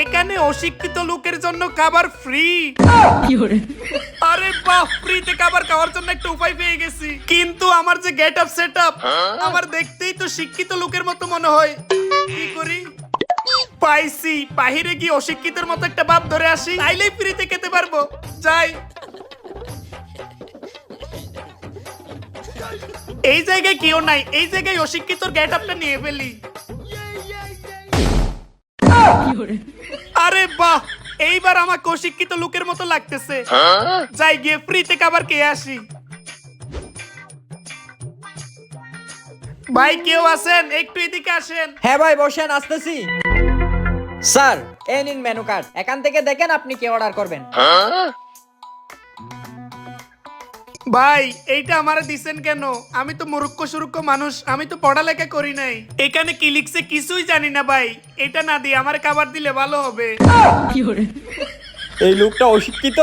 এখানে অশিক্ষিত লোকের জন্য খাবার ফ্রি। আরে বাহ, ফ্রিতে খাবার খাওয়ার জন্য একটা উপায় পেয়ে গেছি। কিন্তু আমার যে গেট আপ সেট আপ, আমার দেখতেই তো শিক্ষিত লোকের মতো মনে হয়। কি করি? পাইছি, বাহিরে গিয়ে অশিক্ষিতের মতো একটা ভাব ধরে আসি, তাইলেই ফ্রিতে খেতে পারবো। যাই। এই জায়গায় কেউ নাই, এই জায়গায় অশিক্ষিতর গেট আপটা নিয়ে ফেলি। আরে বাহ, এইবার আমাকে অশিক্ষিত লোকের মতো লাগতেছে। যাই গিয়ে ফ্রিতে খাবার খেয়ে আসি। ভাই কেউ আছেন? একটু এদিকে আসেন। হ্যাঁ ভাই বসেন, আসতেছি। স্যার এই নিন মেনু কার্ড, এখান থেকে দেখেন আপনি কি অর্ডার করবেন। ভাই এইটা আমারে দিছেন কেন? আমি তো মূর্খ সুরুক্ষ মানুষ, আমি তো পড়ালেখা করি নাই। এখানে কি লিখছে কিছুই জানি না ভাই। এটা না দিয়ে আমার খাবার দিলে ভালো হবে। এই লোকটা অশিক্ষিত।